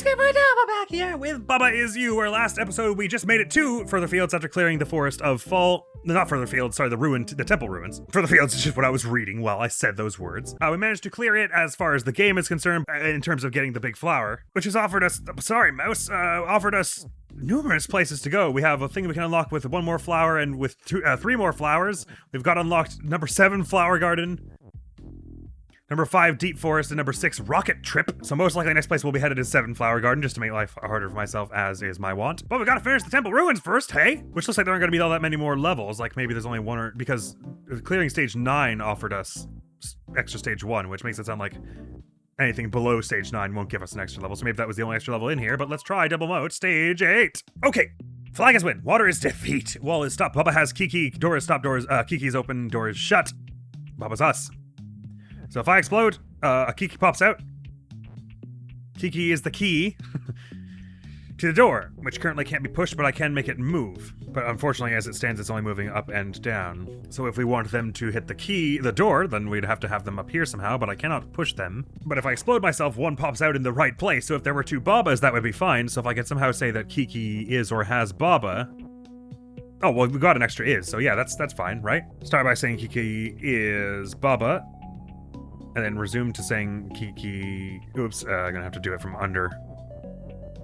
What's good, right now? I'm back here with Bubba Is You. Our last episode, we just made it to Further Fields after clearing the Forest of Fall. No, not Further Fields, sorry, the temple ruins. Further Fields is just what I was reading while I said those words. We managed to clear it as far as the game is concerned in terms of getting the big flower, which has offered us, offered us numerous places to go. We have a thing we can unlock with one more flower and with three more flowers. We've got unlocked number 7, Flower Garden. Number 5, Deep Forest, and number 6, Rocket Trip. So most likely the next place we'll be headed is 7, Flower Garden, just to make life harder for myself, as is my want. But we gotta finish the Temple Ruins first, hey? Which looks like there aren't gonna be all that many more levels. Like maybe there's only one or... because clearing stage 9 offered us extra stage 1, which makes it sound like anything below stage 9 won't give us an extra level. So maybe that was the only extra level in here, but let's try double mode, stage 8. Okay. Flag is win, water is defeat, wall is stop, Bubba has Kiki, door is stop, Kiki is open, door is shut. Bubba's us. So if I explode, a Kiki pops out. Kiki is the key to the door, which currently can't be pushed, but I can make it move. But unfortunately, as it stands, it's only moving up and down. So if we want them to hit the door, then we'd have to have them up here somehow, but I cannot push them. But if I explode myself, one pops out in the right place. So if there were 2 Babas, that would be fine. So if I could somehow say that Kiki is or has Baba... Oh, well, we got an extra is, so yeah, that's fine, right? Start by saying Kiki is Baba. And then resume to saying Kiki... Oops, I'm gonna have to do it from under.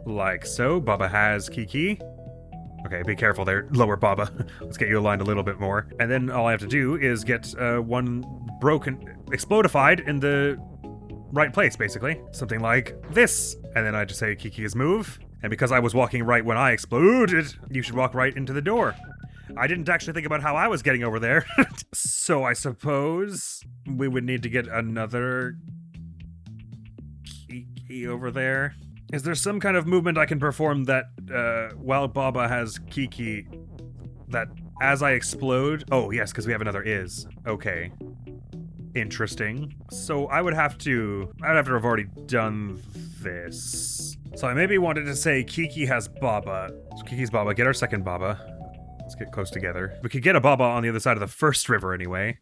Like so. Baba has Kiki. Okay, be careful there, lower Baba. Let's get you aligned a little bit more. And then all I have to do is get one broken... explodified in the right place, basically. Something like this. And then I just say Kiki is move. And because I was walking right when I exploded, you should walk right into the door. I didn't actually think about how I was getting over there. So I suppose we would need to get another Kiki over there. Is there some kind of movement I can perform that, while Baba has Kiki, that as I explode... Oh, yes, because we have another is. Okay. Interesting. So I would have to have already done this. So I maybe wanted to say Kiki has Baba. So Kiki's Baba. Get our second Baba. Let's get close together. We could get a Baba on the other side of the first river anyway.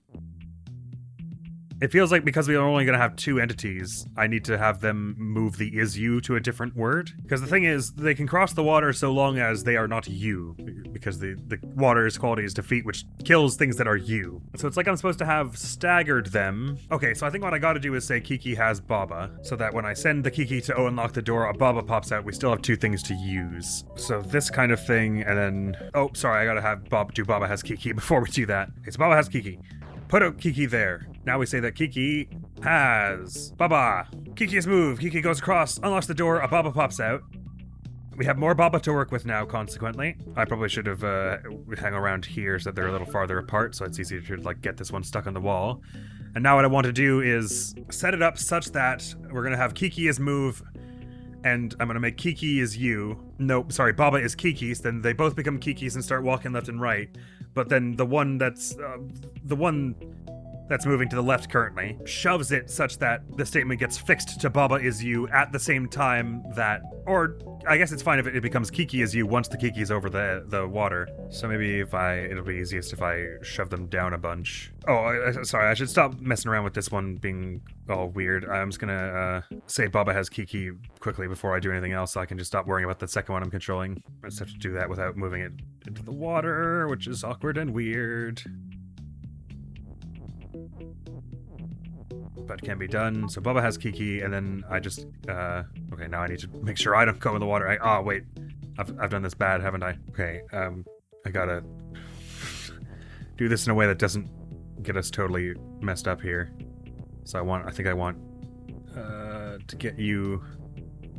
It feels like because we are only going to have 2 entities, I need to have them move the is you to a different word. Because the thing is, they can cross the water so long as they are not you. Because the water's quality is defeat, which kills things that are you. So it's like I'm supposed to have staggered them. Okay, so I think what I gotta do is say Kiki has Baba. So that when I send the Kiki to unlock the door, a Baba pops out, we still have 2 things to use. So this kind of thing, and then... Oh, sorry, I gotta have Baba has Kiki before we do that. Okay, so Baba has Kiki. Put out Kiki there. Now we say that Kiki has Baba. Kiki is moved. Kiki goes across, unlocks the door, a Baba pops out. We have more Baba to work with now, consequently. I probably should have hang around here so that they're a little farther apart, so it's easier to like get this one stuck on the wall. And now what I want to do is set it up such that we're going to have Kiki is move, and I'm going to make Kiki is you. Nope, sorry, Baba is Kiki's, then they both become Kiki's and start walking left and right. But then the one that's moving to the left currently shoves it such that the statement gets fixed to Baba is you at the same time that, or I guess it's fine if it becomes Kiki is you once the Kiki is over the water. So maybe it'll be easiest if I shove them down a bunch. Oh, sorry, I should stop messing around with this one being all weird. I'm just gonna say Baba has Kiki quickly before I do anything else so I can just stop worrying about the second one I'm controlling. I just have to do that without moving it into the water, which is awkward and weird. But can be done. So Baba has Kiki, and then I just, okay, now I need to make sure I don't go in the water. Oh, wait. I've done this bad, haven't I? Okay, I gotta do this in a way that doesn't get us totally messed up here. So I think I want to get you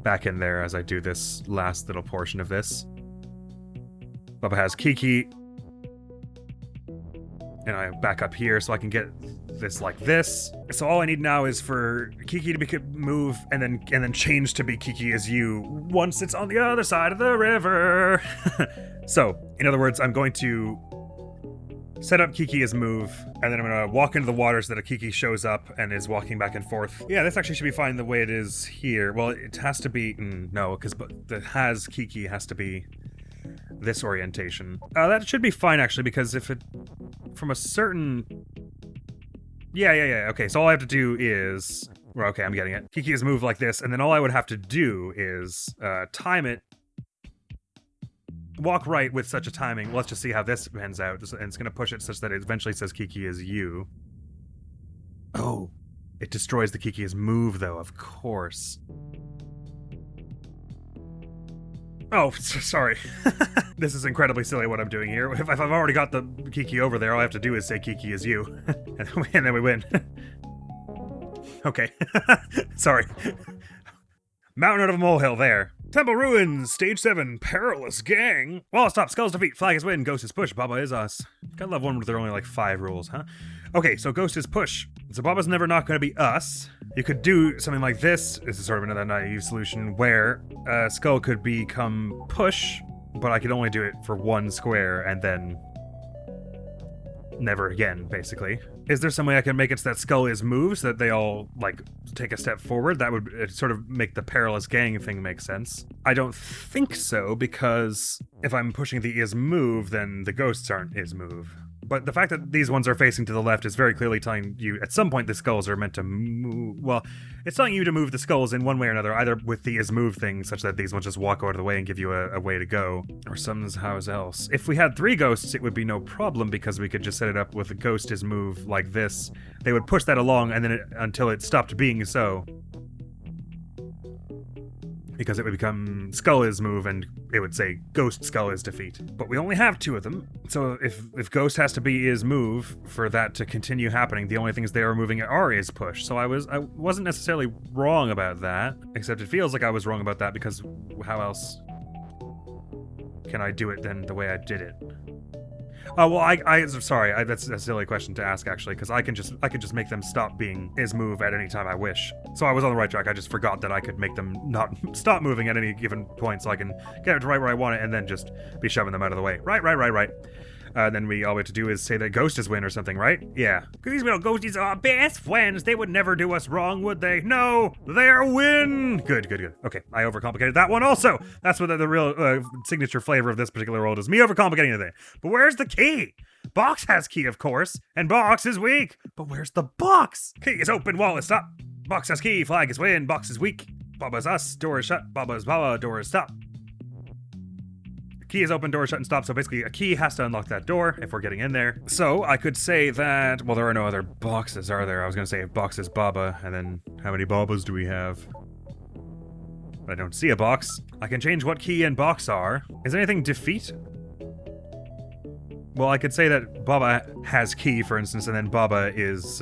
back in there as I do this last little portion of this. Baba has Kiki. And I back up here so I can get this like this. So all I need now is for Kiki to move and then change to be Kiki is you once it's on the other side of the river. So, in other words, I'm going to set up Kiki as move, and then I'm going to walk into the water so that a Kiki shows up and is walking back and forth. Yeah, this actually should be fine the way it is here. Well, it has to be... no, because the has Kiki has to be this orientation. That should be fine, actually, because if it... From a certain... Yeah. Okay, so all I have to do is Well, okay, I'm getting it. Kiki is moved like this, and then all I would have to do is time it. Walk right with such a timing. Let's just see how this pans out. And it's going to push it such that it eventually says Kiki is you. Oh, it destroys the Kiki is move, though, of course. Oh, sorry. This is incredibly silly what I'm doing here. If I've already got the Kiki over there, all I have to do is say Kiki is you. And then we win. Okay. Sorry. Mountain out of a molehill there. Temple Ruins, Stage 7, Perilous Gang. Wall stop, Skulls defeat, Flag is win, Ghost is push, Baba is us. Gotta love one where there are only like 5 rules, huh? Okay, so Ghost is push. So Baba's never not gonna be us. You could do something like this. This is sort of another naive solution where Skull could become push, but I could only do it for 1 square and then never again, basically. Is there some way I can make it so that Skull is moved so that they all, like, take a step forward? That would sort of make the Perilous Gang thing make sense. I don't think so, because if I'm pushing the is move, then the ghosts aren't is move. But the fact that these ones are facing to the left is very clearly telling you at some point the skulls are meant to move. Well, it's telling you to move the skulls in one way or another, either with the is move thing, such that these ones just walk out of the way and give you a way to go, or somehow else. If we had 3 ghosts, it would be no problem because we could just set it up with a ghost is move like this. They would push that along and then until it stopped being so. Because it would become Skull is move and it would say Ghost Skull is defeat. But we only have 2 of them, so if Ghost has to be is move for that to continue happening, the only things they are moving are is push. So I wasn't necessarily wrong about that, except it feels like I was wrong about that because how else can I do it than the way I did it? Oh, well, sorry, that's a silly question to ask, actually, because I can just make them stop being is move at any time I wish. So I was on the right track, I just forgot that I could make them not stop moving at any given point, so I can get it right where I want it, and then just be shoving them out of the way. Right. Then all we have to do is say that Ghost is win or something, right? Yeah. Because these little ghosties are our best friends. They would never do us wrong, would they? No, they're win. Good. Okay, I overcomplicated that one also. That's what the real signature flavor of this particular world is. Me overcomplicating the thing. But where's the key? Box has key, of course, and Box is weak. But where's the box? Key is open, wall is stop. Box has key, flag is win, box is weak. Baba's us, door is shut, Baba's Baba, door is stop. Key is open, door is shut and stop, so basically a key has to unlock that door if we're getting in there. So I could say that, well, there are no other boxes, are there? I was going to say if box is Baba, and then how many Babas do we have? I don't see a box. I can change what key and box are. Is anything defeat? Well, I could say that Baba has key, for instance, and then Baba is,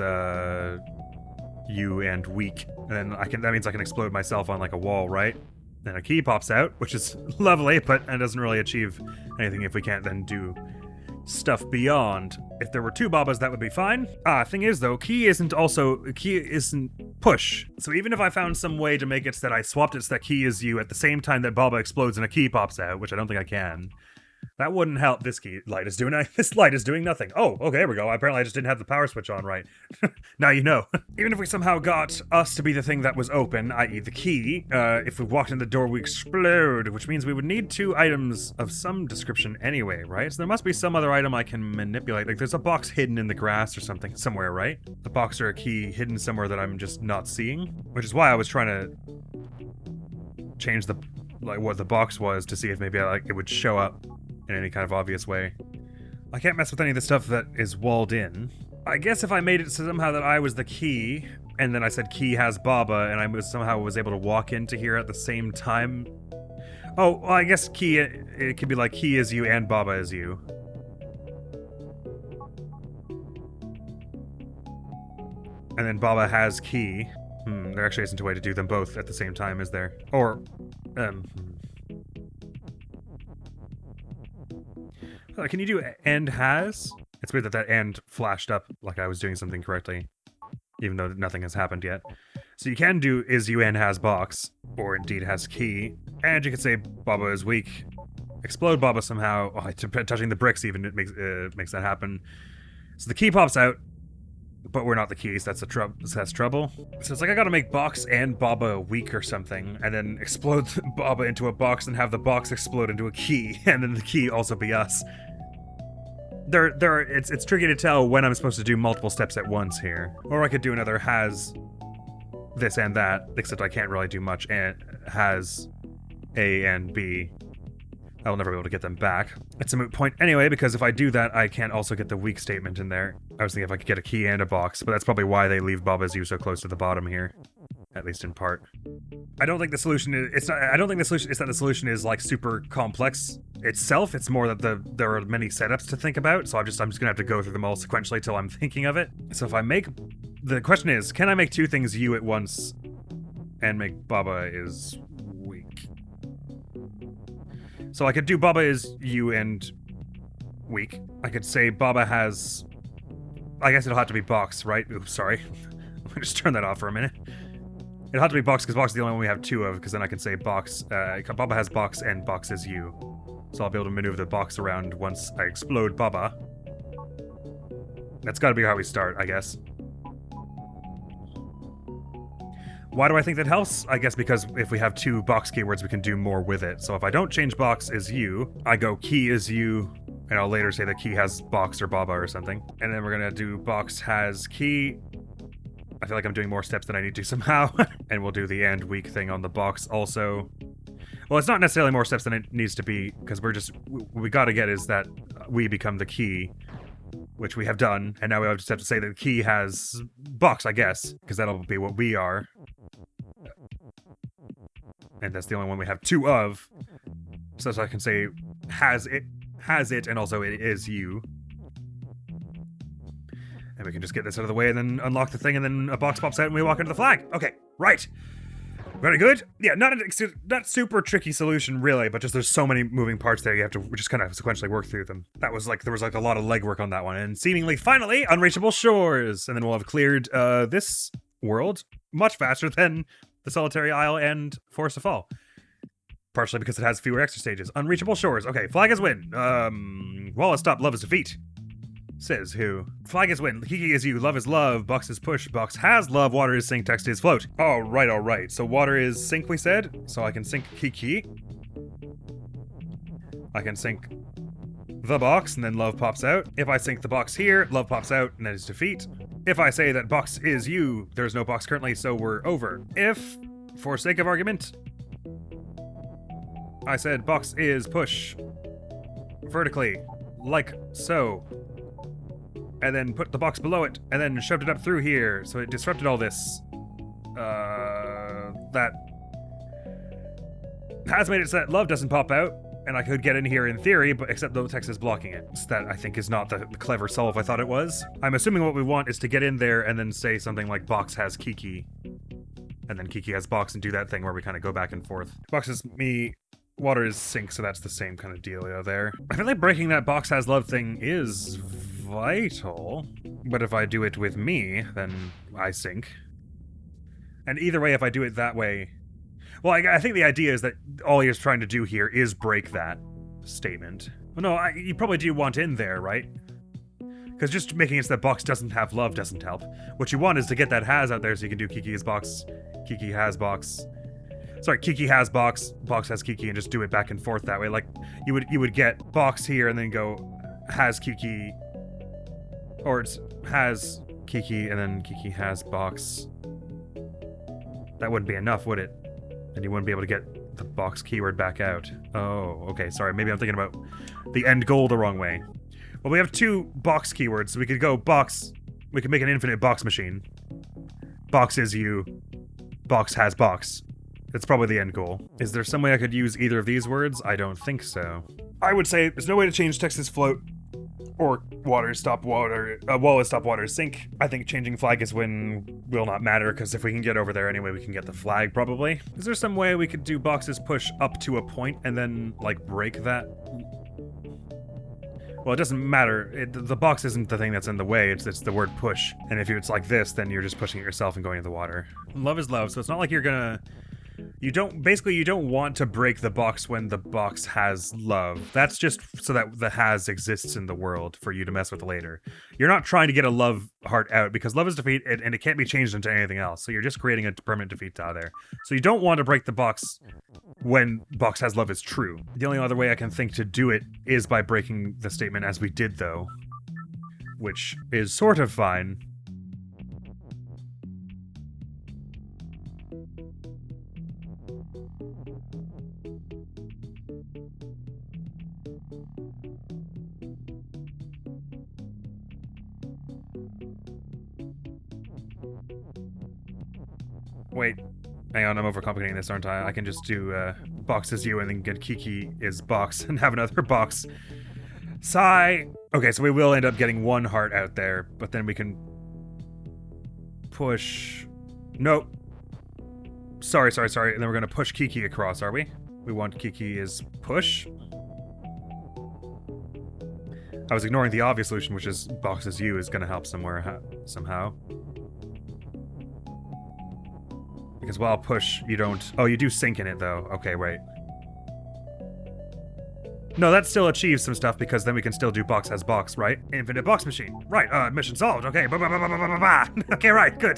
you and weak. And then that means I can explode myself on like a wall, right? Then a key pops out, which is lovely, but it doesn't really achieve anything if we can't then do stuff beyond. If there were 2 Babas, that would be fine. Thing is though, key isn't push. So even if I found some way to make it so that I swapped it so that key is you at the same time that Baba explodes and a key pops out, which I don't think I can, that wouldn't help. This light is doing nothing. Oh, okay, there we go. Apparently I just didn't have the power switch on right. Now you know. Even if we somehow got us to be the thing that was open, i.e. the key, if we walked in the door we explode, which means we would need 2 items of some description anyway, right? So there must be some other item I can manipulate. Like there's a box hidden in the grass or something somewhere, right? A box or a key hidden somewhere that I'm just not seeing, which is why I was trying to change what the box was to see if maybe it would show up in any kind of obvious way. I can't mess with any of the stuff that is walled in. I guess if I made it so somehow that I was the key, and then I said key has Baba, and I somehow was able to walk into here at the same time. Oh, well, I guess key, it could be like key is you and Baba is you. And then Baba has key. There actually isn't a way to do them both at the same time, is there? Or, can you do and has? It's weird that and flashed up like I was doing something correctly, even though nothing has happened yet. So you can do is you and has box, or indeed has key, and you could say Baba is weak. Explode Baba somehow. Oh, touching the bricks even it makes that happen. So the key pops out, but we're not the keys. That's trouble. So it's like I gotta make box and Baba weak or something, and then explode Baba into a box and have the box explode into a key, and then the key also be us. It's tricky to tell when I'm supposed to do multiple steps at once here. Or I could do another has this and that, except I can't really do much, and has A and B. I'll never be able to get them back. It's a moot point anyway, because if I do that, I can't also get the weak statement in there. I was thinking if I could get a key and a box, but that's probably why they leave Baba is you so close to the bottom here. At least in part. I don't think the solution is, I don't think the solution is that the solution is like super complex itself. It's more that there are many setups to think about, so I'm just gonna have to go through them all sequentially till I'm thinking of it. So if I make, the question is, can I make two things you at once and make Baba is weak? So I could do Baba is you and weak. I could say Baba has, I guess it'll have to be box, right? Oops, sorry. Let me just turn that off for a minute. It'll have to be box because box is the only one we have two of, because then I can say box, Baba has box and box is you. So I'll be able to maneuver the box around once I explode Baba. That's gotta be how we start, I guess. Why do I think that helps? I guess because if we have two box keywords, we can do more with it. So if I don't change box is you, I go key is you, and I'll later say that key has box or Baba or something. And then we're gonna do box has key. I feel like I'm doing more steps than I need to somehow. And we'll do the and weak thing on the box also. Well, it's not necessarily more steps than it needs to be, because what we gotta get is that we become the key, which we have done, and now we just have to say that the key has box, I guess, because that'll be what we are. And that's the only one we have two of. So I can say has it, and also it is you. And we can just get this out of the way and then unlock the thing, and then a box pops out and we walk into the flag. Okay, right. Very good. Yeah, not super tricky solution really, but just there's so many moving parts there, you have to just kind of sequentially work through them. There was like a lot of legwork on that one, and seemingly finally unreachable shores, and then we'll have cleared this world much faster than the Solitary Isle and Forest of Fall. Partially because it has fewer extra stages. Unreachable shores. Okay, flag is win. Wall is stop, love is defeat. Says who? Flag is win, Kiki is you, love is love, box is push, box has love, water is sink, text is float. Alright. So water is sink, we said. So I can sink Kiki. I can sink the box, and then love pops out. If I sink the box here, love pops out, and that is defeat. If I say that box is you, there's no box currently, so we're over. If, for sake of argument, I said box is push vertically, like so, and then put the box below it, and then shoved it up through here, so it disrupted all this. That has made it so that love doesn't pop out, and I could get in here in theory, but except the text is blocking it. So that, I think, is not the clever solve I thought it was. I'm assuming what we want is to get in there and then say something like box has Kiki, and then Kiki has box, and do that thing where we kind of go back and forth. Box is me, water is sink, so that's the same kind of dealio there. I feel like breaking that box has love thing is vital, but if I do it with me, then I sink. And either way, if I do it that way, well, I think the idea is that all you're trying to do here is break that statement. Well, no, you probably do want in there, right? Because just making it so that box doesn't have love doesn't help. What you want is to get that has out there so you can do Kiki has box, Kiki has box. Sorry, Kiki has box, box has Kiki, and just do it back and forth that way. Like, you would get box here and then go has Kiki, or it's has Kiki and then Kiki has box. That wouldn't be enough, would it? And you wouldn't be able to get the box keyword back out. Oh, okay, sorry, maybe I'm thinking about the end goal the wrong way. Well, we have two box keywords, so we could go box, we could make an infinite box machine. Box is you, box has box. That's probably the end goal. Is there some way I could use either of these words? I don't think so. I would say there's no way to change text is float, or water is stop water, wall is stop water is sink. I think changing flag is win will not matter, because if we can get over there anyway, we can get the flag probably. Is there some way we could do boxes push up to a point and then, like, break that? Well, it doesn't matter. The box isn't the thing that's in the way, it's the word push. And if it's like this, then you're just pushing it yourself and going into the water. Love is love, so it's not like you're gonna... You don't want to break the box when the box has love. That's just so that the has exists in the world for you to mess with later. You're not trying to get a love heart out, because love is defeat and it can't be changed into anything else. So you're just creating a permanent defeat out there. So you don't want to break the box when box has love is true. The only other way I can think to do it is by breaking the statement as we did though, which is sort of fine. Wait. Hang on, I'm overcomplicating this, aren't I? I can just do box is you and then get Kiki is box and have another box. Sigh. Okay, so we will end up getting one heart out there, but then we can push... Nope. Sorry. And then we're gonna push Kiki across, are we? We want Kiki is push. I was ignoring the obvious solution, which is box is you is gonna help somewhere, somehow. Because while push, you don't... Oh, you do sink in it, though. Okay, wait. No, that still achieves some stuff, because then we can still do box has box, right? Infinite box machine. Right, mission solved. Okay, Okay, right, good.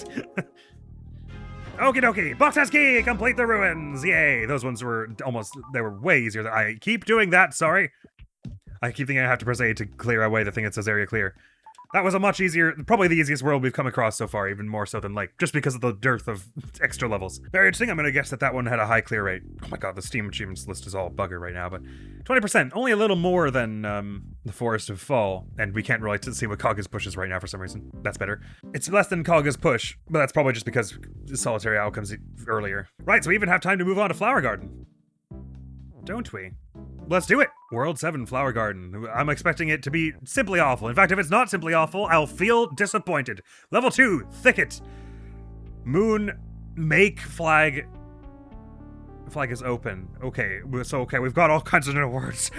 Okie dokie. Box has key. Complete the ruins. Yay. Those ones were almost... They were way easier. I keep doing that, sorry. I keep thinking I have to press A to clear away the thing that says area clear. That was a much easier, probably the easiest world we've come across so far, even more so than Lake, just because of the dearth of extra levels. Very interesting, I'm gonna guess that one had a high clear rate. Oh my god, the Steam achievements list is all buggered right now, but 20%, only a little more than the Forest of Fall, and we can't really see what Kaga's push is right now for some reason. That's better. It's less than Kaga's push, but that's probably just because Solitary Owl comes earlier. Right, so we even have time to move on to Flower Garden. Don't we? Let's do it! World 7 Flower Garden. I'm expecting it to be simply awful. In fact, if it's not simply awful, I'll feel disappointed. Level 2, Thicket. Moon, make flag. Flag is open. Okay, so we've got all kinds of new words.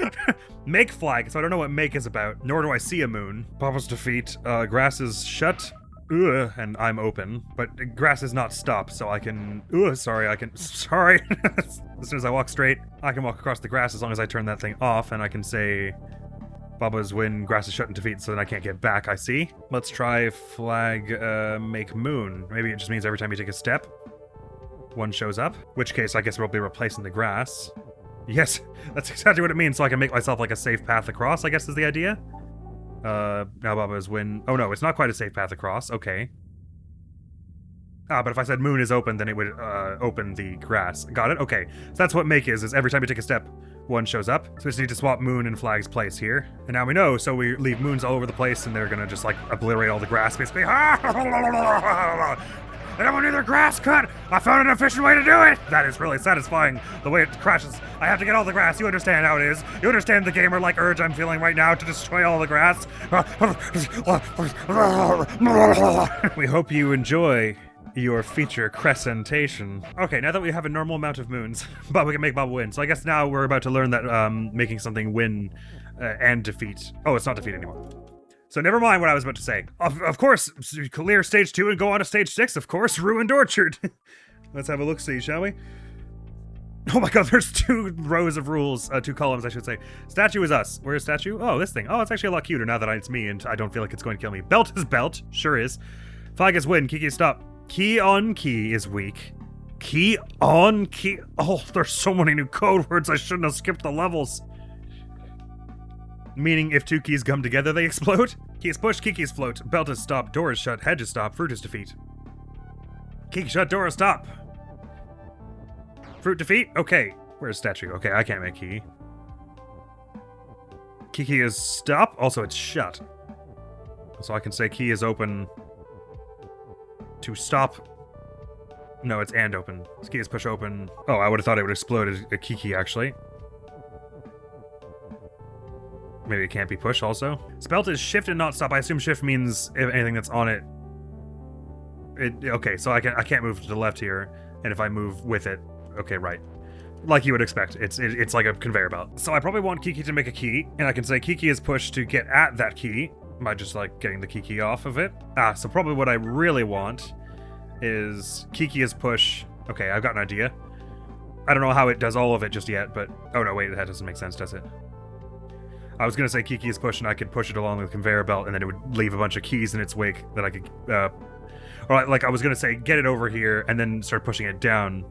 Make flag, so I don't know what make is about, nor do I see a moon. Papa's defeat, grass is shut. And I'm open, but grass is not stopped, so I can... sorry. As soon as I walk straight, I can walk across the grass as long as I turn that thing off, and I can say... Baba's win, grass is shut in defeat, so then I can't get back, I see. Let's try flag, make moon. Maybe it just means every time you take a step, one shows up. Which case, I guess we'll be replacing the grass. Yes, that's exactly what it means, so I can make myself like a safe path across, I guess is the idea. Now Baba's win. Oh no, it's not quite a safe path across. Okay. But if I said moon is open, then it would open the grass. Got it? Okay. So that's what make is every time you take a step, one shows up. So we just need to swap moon and flag's place here. And now we know, so we leave moons all over the place and they're gonna just like obliterate all the grass basically. I don't want either grass cut! I found an efficient way to do it! That is really satisfying, the way it crashes. I have to get all the grass, you understand how it is. You understand the gamer-like urge I'm feeling right now to destroy all the grass. We hope you enjoy your feature crescentation. Okay, now that we have a normal amount of moons, but we can make Baba win. So I guess now we're about to learn that making something win and defeat. Oh, it's not defeat anymore. So never mind what I was about to say. Of course, clear stage 2 and go on to stage 6, of course, Ruined Orchard. Let's have a look-see, shall we? Oh my god, there's 2 rows of rules, 2 columns, I should say. Statue is us. Where's statue? Oh, this thing. Oh, it's actually a lot cuter now that it's me and I don't feel like it's going to kill me. Belt is belt. Sure is. Flag is win. Kiki is stop. Key on key is weak. Key on key. Oh, there's so many new code words. I shouldn't have skipped the levels. Meaning if 2 keys come together, they explode? Key is push, Kiki's float. Belt is stop, door is shut, hedge is stop, fruit is defeat. Kiki shut, door is stop. Fruit defeat? Okay. Where's statue? Okay, I can't make key. Kiki is stop, also it's shut. So I can say key is open to stop. No, it's and open. Key is push open. Oh, I would have thought it would explode as a Kiki actually. Maybe it can't be push also. Spelt is shift and not stop. I assume shift means anything that's on it. Okay, so I can't move to the left here, and if I move with it, okay, right. Like you would expect. It's like a conveyor belt. So I probably want Kiki to make a key, and I can say Kiki is push to get at that key by just like getting the Kiki off of it. So probably what I really want is Kiki is push. Okay, I've got an idea. I don't know how it does all of it just yet, but oh no, wait, that doesn't make sense, does it? I was gonna say Kiki is push and I could push it along the conveyor belt and then it would leave a bunch of keys in its wake that I could, or like I was gonna say get it over here and then start pushing it down.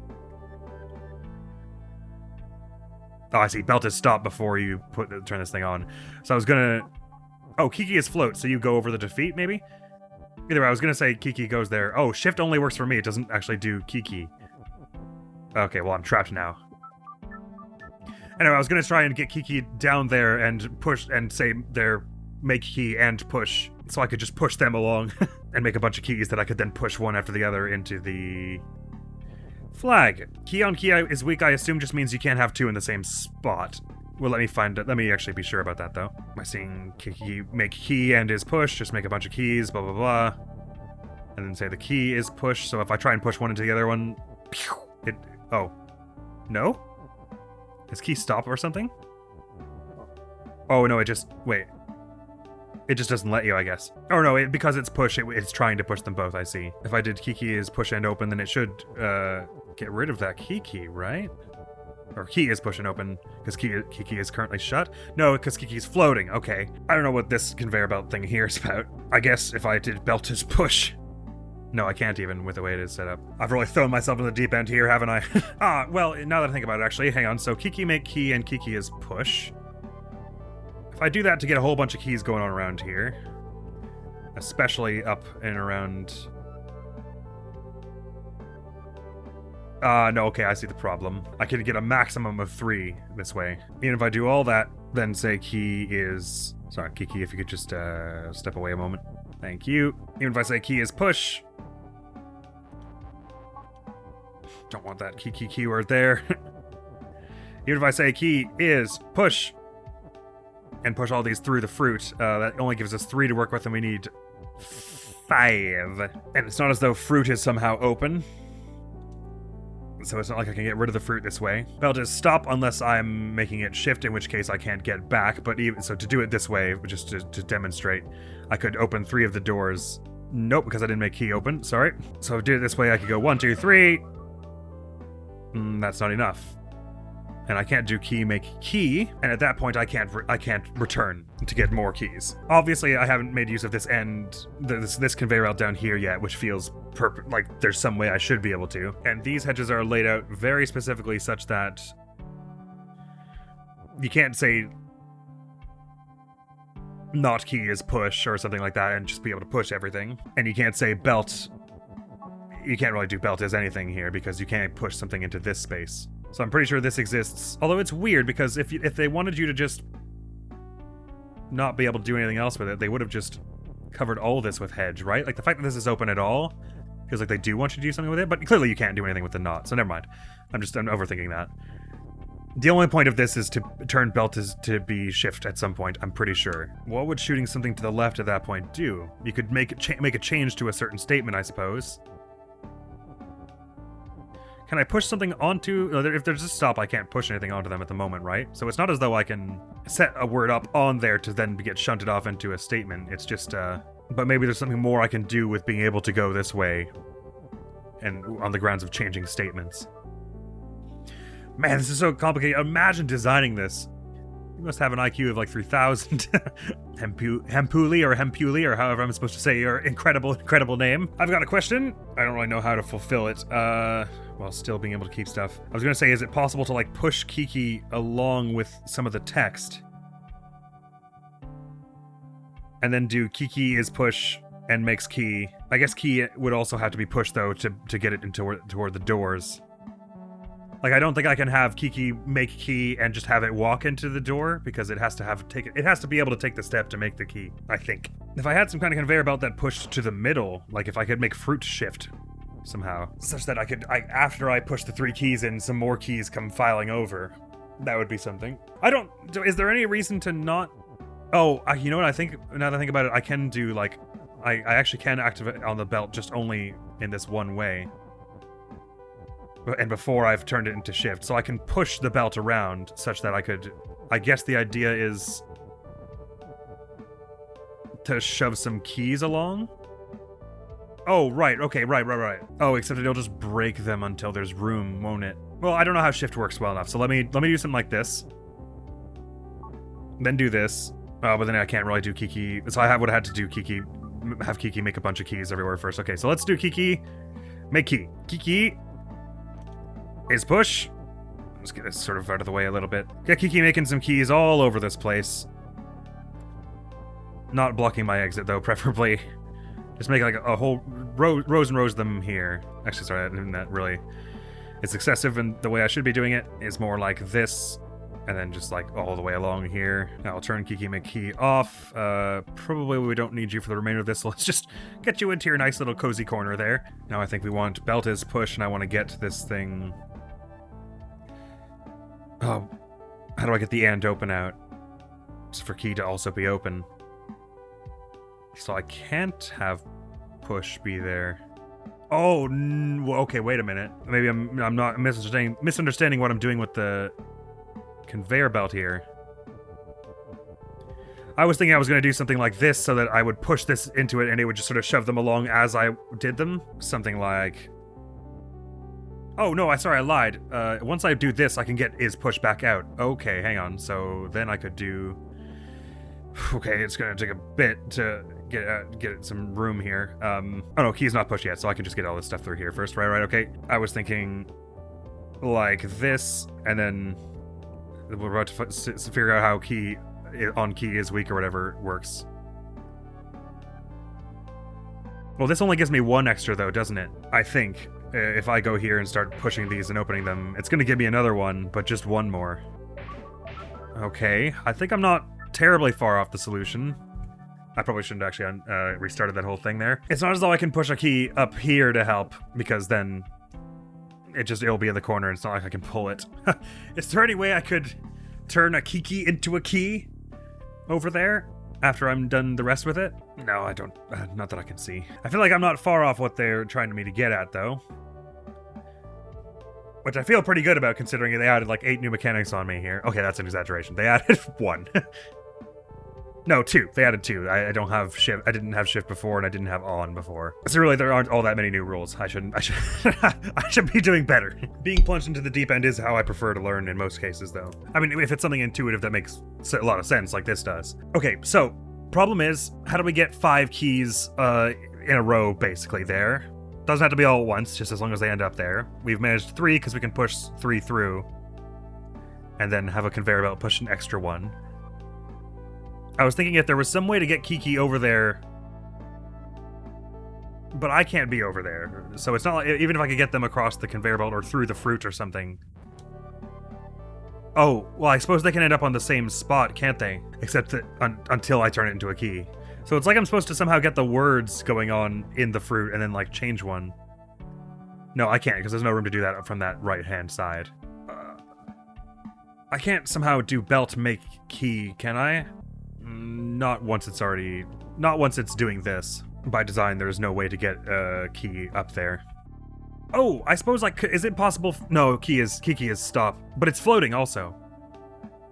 Oh, I see, belt is stop before you turn this thing on. So I was gonna, oh, Kiki is float, so you go over the defeat maybe? Either way, I was gonna say Kiki goes there. Oh, shift only works for me, it doesn't actually do Kiki. Okay, well I'm trapped now. Anyway, I was gonna try and get Kiki down there and push and say their make key and push, so I could just push them along and make a bunch of keys that I could then push one after the other into the Flag. Key on key is weak, I assume just means you can't have two in the same spot. Well, let me find it. Let me actually be sure about that, though. Am I seeing key, make key and is push, just make a bunch of keys, blah, blah, blah. And then say the key is push, so if I try and push one into the other one, oh. No? Is key stop or something? Oh, no, wait. It just doesn't let you, I guess. Oh, no, because it's push, it's trying to push them both, I see. If I did key is push and open, then it should get rid of that key, right? Or key is push and open, because key is currently shut? No, because key is floating, okay. I don't know what this conveyor belt thing here is about. I guess if I did belt is push. No, I can't even with the way it is set up. I've really thrown myself in the deep end here, haven't I? Well, now that I think about it, actually, hang on. So key make key and key is push. If I do that to get a whole bunch of keys going on around here, especially up and around... no, okay, I see the problem. I could get a maximum of 3 this way. And if I do all that, then say key is... Sorry, key, if you could just step away a moment. Thank you. Even if I say key is push... Don't want that keyword there. Even if I say key is push... and push all these through the fruit, that only gives us 3 to work with, and we need 5. And it's not as though fruit is somehow open. So it's not like I can get rid of the fruit this way. Belt is stop unless I'm making it shift, in which case I can't get back. But even so, to do it this way, just to demonstrate, I could open 3 of the doors. Nope, because I didn't make key open. Sorry. So if I do it this way, I could go 1, 2, 3. That's not enough. And I can't do key make key, and at that point I can't return to get more keys. Obviously, I haven't made use of this this conveyor belt down here yet, which feels like there's some way I should be able to. And these hedges are laid out very specifically such that you can't say not key is push or something like that and just be able to push everything. And you can't say belt. You can't really do belt as anything here because you can't push something into this space. So I'm pretty sure this exists. Although it's weird because if they wanted you to just not be able to do anything else with it, they would have just covered all of this with hedge, right? Like the fact that this is open at all feels like they do want you to do something with it, but clearly you can't do anything with the knot, so never mind. I'm overthinking that. The only point of this is to turn belt to be shift at some point, I'm pretty sure. What would shooting something to the left at that point do? You could make a change to a certain statement, I suppose. Can I push something onto... If there's a stop, I can't push anything onto them at the moment, right? So it's not as though I can set a word up on there to then get shunted off into a statement. It's just, but maybe there's something more I can do with being able to go this way. And on the grounds of changing statements. Man, this is so complicated. Imagine designing this. You must have an IQ of like 3,000. Hempuli or however I'm supposed to say your incredible name. I've got a question. I don't really know how to fulfill it. While still being able to keep stuff. I was gonna say, is it possible to like push Kiki along with some of the text? And then do Kiki is push and makes key. I guess key would also have to be pushed though to get it toward the doors. Like I don't think I can have Kiki make key and just have it walk into the door because it has to be able to take the step to make the key, I think. If I had some kind of conveyor belt that pushed to the middle, like if I could make fruit shift somehow, such that after I push the 3 keys in, some more keys come filing over. That would be something. Is there any reason to not... Oh, you know what, now that I think about it, I can do, like, I actually can activate on the belt just only in this one way. And before I've turned it into shift, so I can push the belt around such that I guess the idea is to shove some keys along? Oh, right, okay, right. Oh, except it'll just break them until there's room, won't it? Well, I don't know how shift works well enough, so let me do something like this. Then do this. But then I can't really do Kiki, so I would have had to do Kiki, have Kiki make a bunch of keys everywhere first. Okay, so let's do Kiki, make key. Kiki is push. Let's get this sort of out of the way a little bit. Get Kiki making some keys all over this place. Not blocking my exit, though, preferably. Just make like a whole rows and rows of them here. Actually, sorry, I didn't that really. It's excessive, and the way I should be doing it is more like this, And then just like all the way along here. I'll turn Kiki make key off. Probably we don't need you for the remainder of this, so let's just get you into your nice little cozy corner there. Now I think we want belt is push, and I want to get this thing... Oh, how do I get the and open out? It's for key to also be open. So I can't have push be there. Oh, okay, wait a minute. Maybe I'm not misunderstanding what I'm doing with the conveyor belt here. I was thinking I was going to do something like this so that I would push this into it and it would just sort of shove them along as I did them. Something like... Oh, no, I lied. Once I do this, I can get is pushed back out. Okay, hang on. So then I could do... Okay, it's going to take a bit to get some room here. Oh, no, key's not pushed yet, so I can just get all this stuff through here first. Right, okay. I was thinking like this, and then... We're about to figure out how key on key is weak or whatever works. Well, this only gives me one extra though, doesn't it? I think if I go here and start pushing these and opening them, it's going to give me another one, but just one more. Okay, I think I'm not terribly far off the solution. I probably shouldn't actually restarted that whole thing there. It's not as though I can push a key up here to help, because then... It'll be in the corner, and it's not like I can pull it. Is there any way I could turn a Kiki into a key over there after I'm done the rest with it? No, I don't. Not that I can see. I feel like I'm not far off what they're trying me to get at, though. Which I feel pretty good about, considering they added like 8 new mechanics on me here. Okay, that's an exaggeration. They added 1. No, 2. They added 2. I don't have shift. I didn't have shift before, and I didn't have on before. So really, there aren't all that many new rules. I should I should be doing better. Being plunged into the deep end is how I prefer to learn in most cases, though. I mean, if it's something intuitive that makes a lot of sense, like this does. Okay, so problem is, how do we get 5 keys in a row, basically there? Doesn't have to be all at once, just as long as they end up there. We've managed 3 because we can push 3 through, and then have a conveyor belt push an extra 1. I was thinking if there was some way to get Kiki over there, but I can't be over there. So it's not like, even if I could get them across the conveyor belt or through the fruit or something. Oh, well, I suppose they can end up on the same spot, can't they? Except that until I turn it into a key. So it's like I'm supposed to somehow get the words going on in the fruit and then like change one. No, I can't, because there's no room to do that from that right-hand side. I can't somehow do belt make key, can I? Not once it's doing this. By design, there's no way to get a key up there. Oh, I suppose is it possible? No, Kiki is stop, but it's floating also.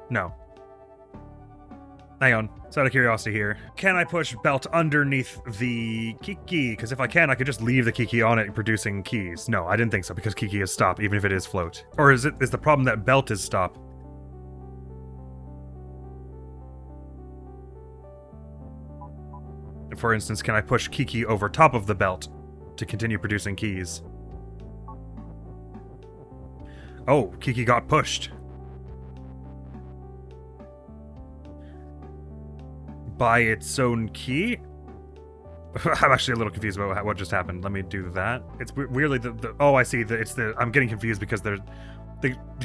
No. Hang on, it's out of curiosity here. Can I push belt underneath the Kiki? Because if I can, I could just leave the Kiki on it producing keys. No, I didn't think so, because Kiki is stop, even if it is float. Or is the problem that belt is stop? For instance, can I push Kiki over top of the belt to continue producing keys? Oh, Kiki got pushed. By its own key? I'm actually a little confused about what just happened. Let me do that. It's weirdly oh, I see. I'm getting confused because the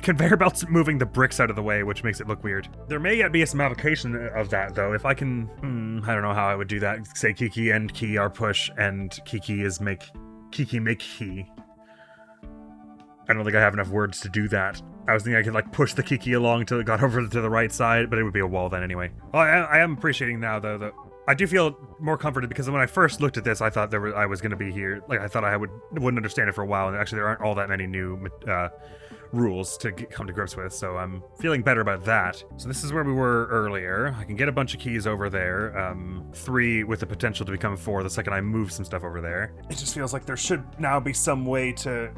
conveyor belt's moving the bricks out of the way, which makes it look weird. There may yet be some application of that, though. If I can... I don't know how I would do that. Say Kiki and key are push, and Kiki make key. I don't think I have enough words to do that. I was thinking I could, like, push the Kiki along until it got over to the right side, but it would be a wall then anyway. Well, I am appreciating now, though, that I do feel more comforted, because when I first looked at this, I thought I was going to be here. Like, I thought I wouldn't understand it for a while, and actually there aren't all that many new rules to come to grips with, so I'm feeling better about that. So this is where we were earlier. I can get a bunch of keys over there, 3 with the potential to become 4 the second I move some stuff over there. It just feels like there should now be some way to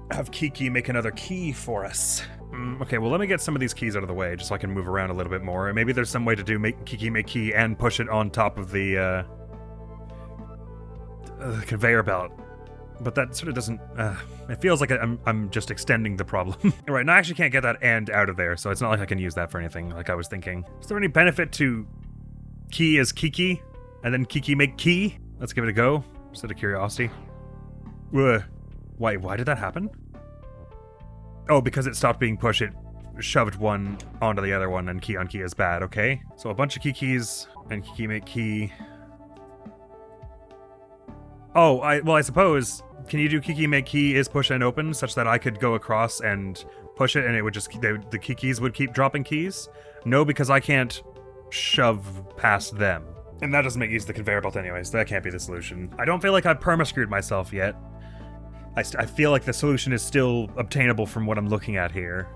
have Kiki make another key for us. Okay, well, let me get some of these keys out of the way just so I can move around a little bit more. Maybe there's some way to do Kiki make key and push it on top of the conveyor belt. But that sort of doesn't... it feels like I'm just extending the problem. Right, and I actually can't get that and out of there, so it's not like I can use that for anything, like I was thinking. Is there any benefit to key as Kiki, and then Kiki make key? Let's give it a go, just out of curiosity. Why did that happen? Oh, because it stopped being pushed, shoved one onto the other one, and key on key is bad, okay? So a bunch of keys, and key make key. Oh, I suppose, can you do key make key is push and open, such that I could go across and push it, and it would just, the keys would keep dropping keys? No, because I can't shove past them. And that doesn't make use of the conveyor belt anyway, so that can't be the solution. I don't feel like I've perma-screwed myself yet. I feel like the solution is still obtainable from what I'm looking at here,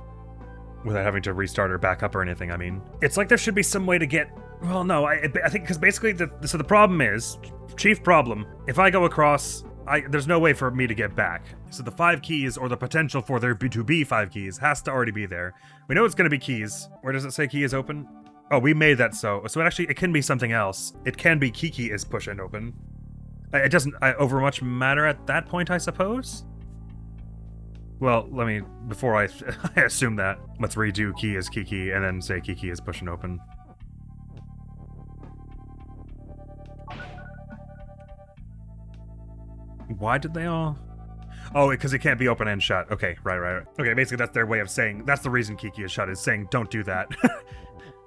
without having to restart or back up or anything, I mean. It's like there should be some way to get... Well, no, I think, because basically, so the problem is, chief problem, if I go across, there's no way for me to get back. So the 5 keys, or the potential for there to be 5 keys, has to already be there. We know it's going to be keys. Where does it say key is open? Oh, we made that so it can be something else. It can be key is push and open. It doesn't overmuch matter at that point, I suppose? Well, before I assume that, let's redo key is key, and then say key is push and open. Why did they all? Oh, because it can't be open and shut. Okay, right. Okay, basically that's their way of saying, that's the reason key is shut, is saying, don't do that.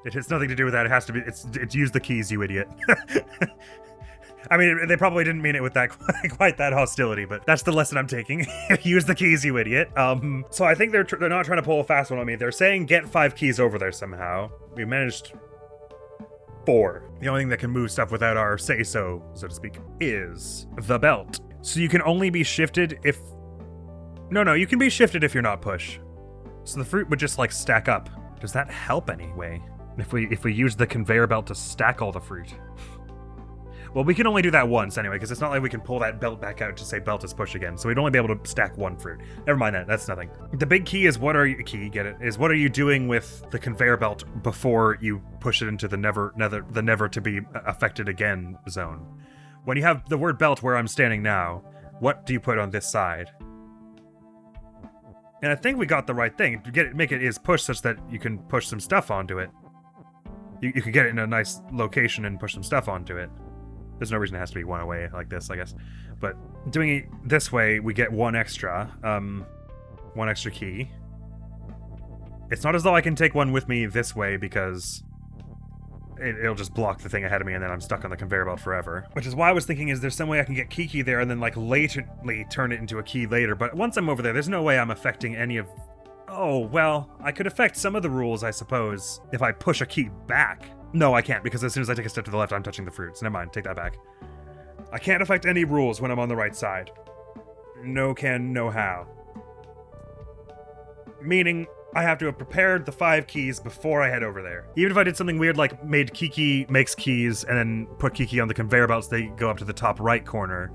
It has nothing to do with that, it has to be, it's use the keys, you idiot. I mean, they probably didn't mean it with that quite that hostility, but that's the lesson I'm taking. Use the keys, you idiot. So I think they're not trying to pull a fast one on me. They're saying get 5 keys over there somehow. We managed 4. The only thing that can move stuff without our say-so, so to speak, is the belt. So you can only be shifted if... No, you can be shifted if you're not push. So the fruit would just, like, stack up. Does that help anyway? If we use the conveyor belt to stack all the fruit? Well, we can only do that once anyway, because it's not like we can pull that belt back out to say belt is push again. So we'd only be able to stack 1 fruit. Never mind that, that's nothing. The big key is what are you doing with the conveyor belt before you push it into the never to be affected again zone? When you have the word belt where I'm standing now, what do you put on this side? And I think we got the right thing. Make it is push such that you can push some stuff onto it. You can get it in a nice location and push some stuff onto it. There's no reason it has to be one away like this, I guess. But doing it this way, we get 1 extra. 1 extra key. It's not as though I can take one with me this way because it'll just block the thing ahead of me and then I'm stuck on the conveyor belt forever. Which is why I was thinking, is there some way I can get key there and then like latently turn it into a key later? But once I'm over there, there's no way I'm affecting any of... Oh, well, I could affect some of the rules, I suppose, if I push a key back. No, I can't, because as soon as I take a step to the left, I'm touching the fruits. Never mind, take that back. I can't affect any rules when I'm on the right side. No can, no how. Meaning, I have to have prepared the 5 keys before I head over there. Even if I did something weird like made Kiki makes keys and then put Kiki on the conveyor belts, they go up to the top right corner.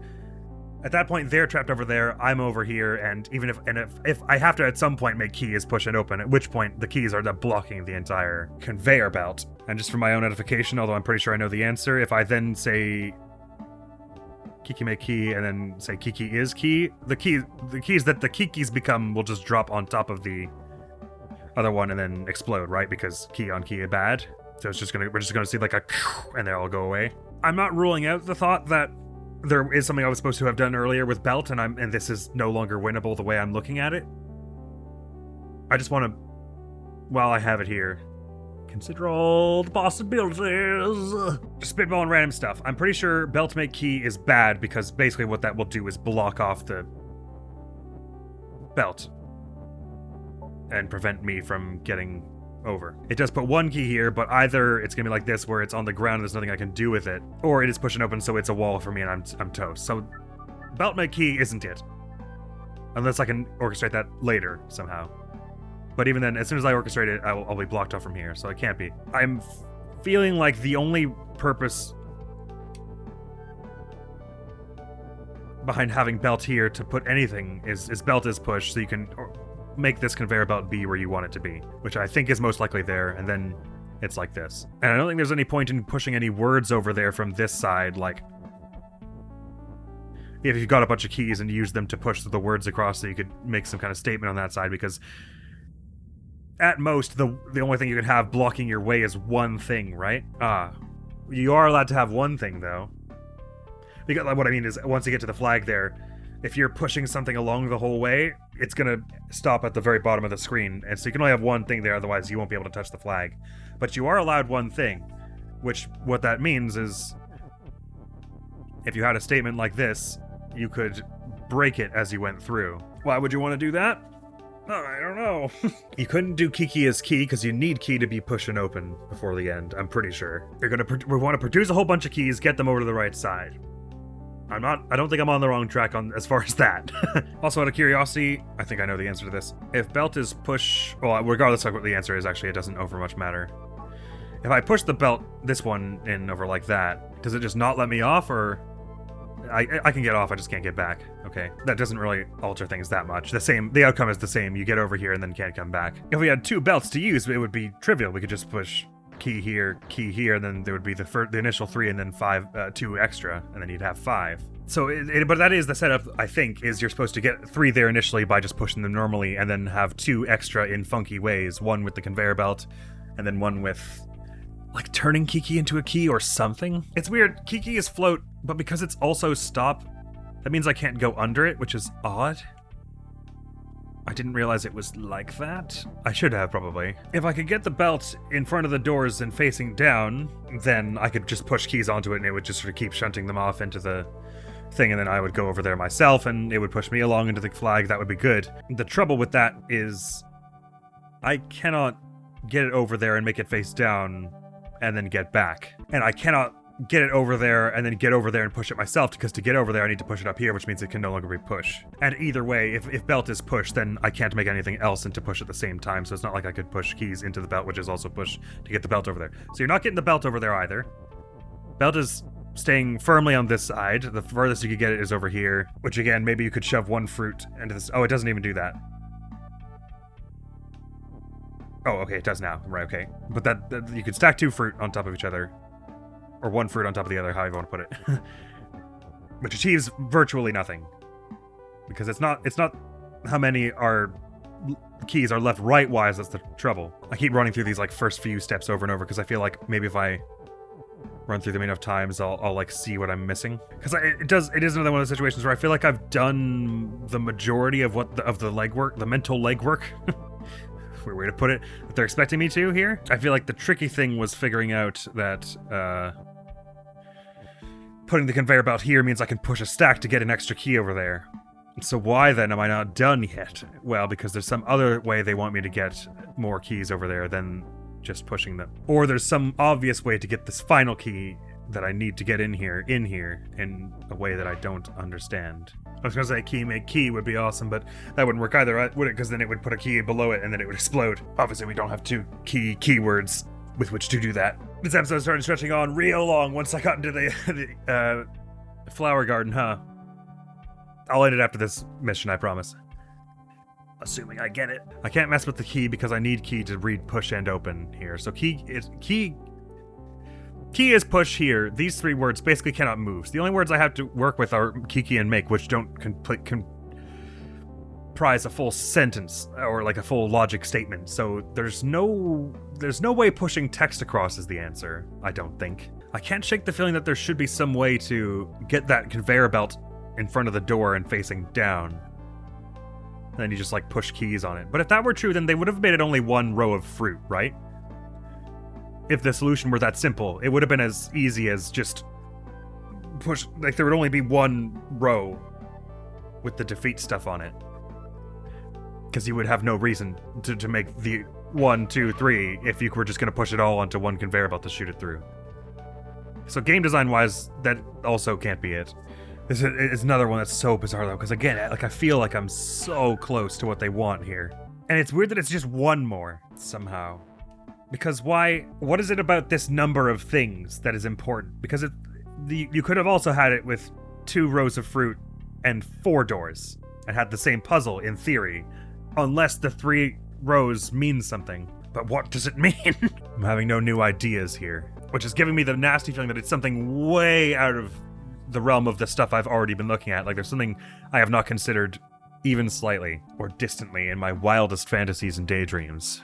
At that point, they're trapped over there, I'm over here, and even if I have to at some point make keys push and open, at which point the keys are blocking the entire conveyor belt. And just for my own edification, although I'm pretty sure I know the answer, if I then say Kiki make key and then say Kiki is key, the keys that the Kikis become will just drop on top of the other one and then explode, right? Because key on key is bad. So we're just gonna see like a and they all go away. I'm not ruling out the thought that there is something I was supposed to have done earlier with belt, and this is no longer winnable the way I'm looking at it. I just want to, while I have it here, consider all the possibilities. Just spitballing random stuff. I'm pretty sure belt make key is bad because basically what that will do is block off the belt and prevent me from getting over. It does put 1 key here, but either it's gonna be like this where it's on the ground and there's nothing I can do with it, or it is pushing open so it's a wall for me and I'm toast. So belt make key isn't it. Unless I can orchestrate that later somehow. But even then, as soon as I orchestrate it, I'll be blocked off from here, so it can't be. I'm feeling like the only purpose behind having belt here to put anything is belt is push, so you can make this conveyor belt be where you want it to be, which I think is most likely there, and then it's like this. And I don't think there's any point in pushing any words over there from this side, like if you've got a bunch of keys and use them to push the words across so you could make some kind of statement on that side, because at most, the only thing you can have blocking your way is 1 thing, right? You are allowed to have 1 thing, though. Because what I mean is, once you get to the flag there, if you're pushing something along the whole way, it's gonna stop at the very bottom of the screen, and so you can only have one thing there, otherwise you won't be able to touch the flag. But you are allowed one thing, which what that means is if you had a statement like this, you could break it as you went through. Why would you want to do that? Oh, I don't know. You couldn't do key as key because you need key to be pushing open before the end, I'm pretty sure. We want to produce a whole bunch of keys, get them over to the right side. I don't think I'm on the wrong track as far as that. Also, out of curiosity, I think I know the answer to this. If belt is push, well, regardless of what the answer is, actually, it doesn't over much matter. If I push the belt, this one in over like that, does it just not let me off, or I can get off, I just can't get back? Okay, that doesn't really alter things that much. The outcome is the same. You get over here and then can't come back. If we had 2 belts to use, it would be trivial. We could just push key here, and then there would be the initial 3 and then 2 extra, and then you'd have 5. So, but that is the setup, I think, is you're supposed to get 3 there initially by just pushing them normally, and then have 2 extra in funky ways. 1 with the conveyor belt, and then 1 with, like, turning Kiki into a key or something. It's weird. Kiki is float, but because it's also stop, that means I can't go under it, which is odd. I didn't realize it was like that. I should have, probably. If I could get the belt in front of the doors and facing down, then I could just push keys onto it and it would just sort of keep shunting them off into the thing, and then I would go over there myself and it would push me along into the flag. That would be good. The trouble with that is I cannot get it over there and make it face down and then get back. And I cannot get it over there and then get over there and push it myself, because to get over there I need to push it up here, which means it can no longer be push. And either way, if belt is push, then I can't make anything else into push at the same time, so it's not like I could push keys into the belt, which is also push, to get the belt over there. So you're not getting the belt over there either. Belt is staying firmly on this side. The furthest you could get it is over here, which again, maybe you could shove 1 fruit into this. Oh, it doesn't even do that. Oh, okay, it does now. Right, okay. But that you could stack 2 fruit on top of each other, or 1 fruit on top of the other, however you want to put it. Which achieves virtually nothing. Because it's not how many keys are left right-wise that's the trouble. I keep running through these like first few steps over and over because I feel like maybe if I run through them enough times, I'll like see what I'm missing. Because it is another one of those situations where I feel like I've done the majority of the legwork, the mental legwork. Weird way to put it, that they're expecting me to here. I feel like the tricky thing was figuring out that putting the conveyor belt here means I can push a stack to get an extra key over there. So why then am I not done yet? Well, because there's some other way they want me to get more keys over there than just pushing them. Or there's some obvious way to get this final key that I need to get in here in a way that I don't understand. I was gonna say key make key would be awesome, but that wouldn't work either, would it? Because then it would put a key below it and then it would explode. Obviously, we don't have 2 keywords with which to do that. This episode started stretching on real long once I got into the flower garden, huh? I'll end it after this mission, I promise. Assuming I get it. I can't mess with the key because I need key to read push and open here. So key is push here. These 3 words basically cannot move. So the only words I have to work with are kiki and make, which don't comprise a full sentence or like a full logic statement. So there's no way pushing text across is the answer, I don't think. I can't shake the feeling that there should be some way to get that conveyor belt in front of the door and facing down. And then you just like push keys on it. But if that were true, then they would have made it only 1 row of fruit, right? If the solution were that simple, it would have been as easy as just push, like there would only be 1 row with the defeat stuff on it. Because you would have no reason to make the 1, 2, 3 if you were just going to push it all onto 1 conveyor belt to shoot it through. So game design wise, that also can't be it. This is another one that's so bizarre though, because again, like I feel like I'm so close to what they want here. And it's weird that it's just 1 more somehow. Because why? What is it about this number of things that is important? Because you could have also had it with 2 rows of fruit and 4 doors and had the same puzzle in theory, unless the 3 rows mean something. But what does it mean? I'm having no new ideas here, which is giving me the nasty feeling that it's something way out of the realm of the stuff I've already been looking at. Like there's something I have not considered even slightly or distantly in my wildest fantasies and daydreams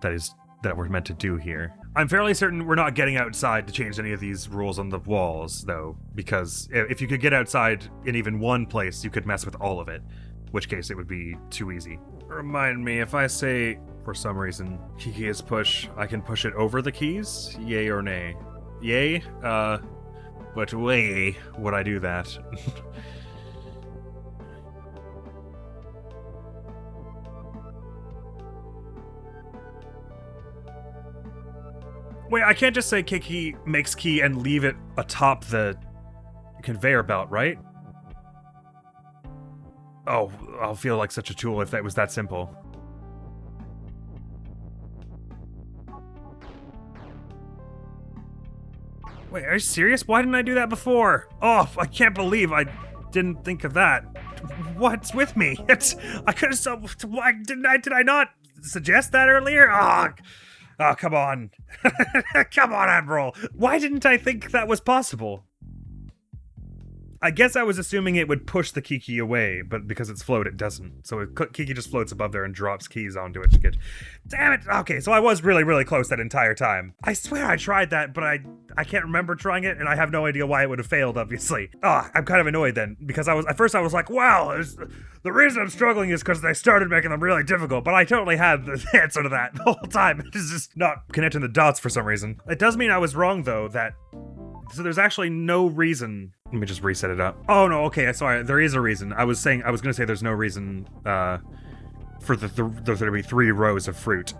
that we're meant to do here. I'm fairly certain we're not getting outside to change any of these rules on the walls, though, because if you could get outside in even one place, you could mess with all of it, in which case it would be too easy. Remind me, if I say, for some reason, key is push, I can push it over the keys? Yay or nay? Yay? But way would I do that? Wait, I can't just say key makes key and leave it atop the conveyor belt, right? Oh, I'll feel like such a tool if that was that simple. Wait, are you serious? Why didn't I do that before? Oh, I can't believe I didn't think of that. What's with me? I could have. Why did I not suggest that earlier? Oh, come on. Come on, Admiral. Why didn't I think that was possible? I guess I was assuming it would push the Kiki away, but because it's float, it doesn't. So Kiki just floats above there and drops keys onto it to get... Damn it! Okay, so I was really, really close that entire time. I swear I tried that, but I can't remember trying it, and I have no idea why it would have failed, obviously. I'm kind of annoyed then, because at first I was like, wow, the reason I'm struggling is because they started making them really difficult, but I totally had the answer to that the whole time. It's just not connecting the dots for some reason. It does mean I was wrong, though, so there's actually no reason. Let me just reset it up. Oh no, okay, sorry. There is a reason. I was gonna say there's no reason for there to be 3 rows of fruit.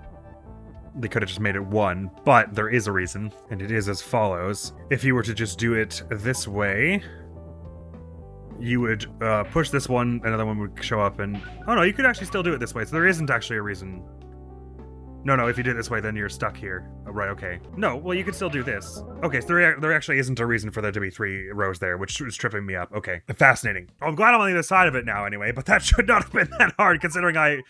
They could have just made it 1, but there is a reason, and it is as follows. If you were to just do it this way, you would push this one, another one would show up, and oh no, you could actually still do it this way. So there isn't actually a reason. No, if you do it this way, then you're stuck here. Oh, right, okay. No, well, you could still do this. Okay, so there actually isn't a reason for there to be 3 rows there, which was tripping me up. Okay, fascinating. I'm glad I'm on the other side of it now anyway, but that should not have been that hard considering I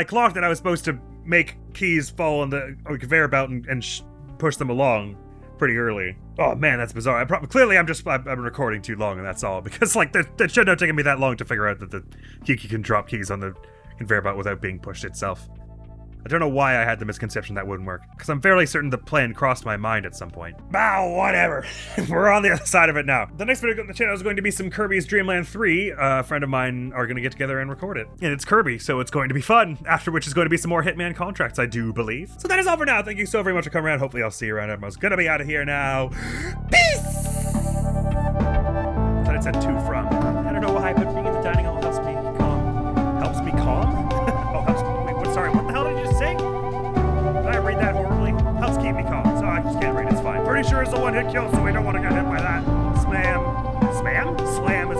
clocked that I was supposed to make keys fall on the conveyor belt and push them along pretty early. Oh man, that's bizarre. Clearly I'm recording too long and that's all, because like that shouldn't have taken me that long to figure out that the Kiki can drop keys on the conveyor belt without being pushed itself. I don't know why I had the misconception that wouldn't work, because I'm fairly certain the plan crossed my mind at some point. Bow, whatever. We're on the other side of it now. The next video on the channel is going to be some Kirby's Dream Land 3. A friend of mine are going to get together and record it. And it's Kirby, so it's going to be fun, after which is going to be some more Hitman contracts, I do believe. So that is all for now. Thank you so very much for coming around. Hopefully I'll see you around. Admiral's gonna be out of here now. Peace! I thought it said to from. I don't know why, but being in the dining hall helps me calm. Helps me calm? Sorry, what the hell did you just say? Did I read that horribly? Helps keep me calm, so I just can't read, it's fine. Pretty sure it's a one-hit kill, so we don't want to get hit by that. Slam. Slam? Slam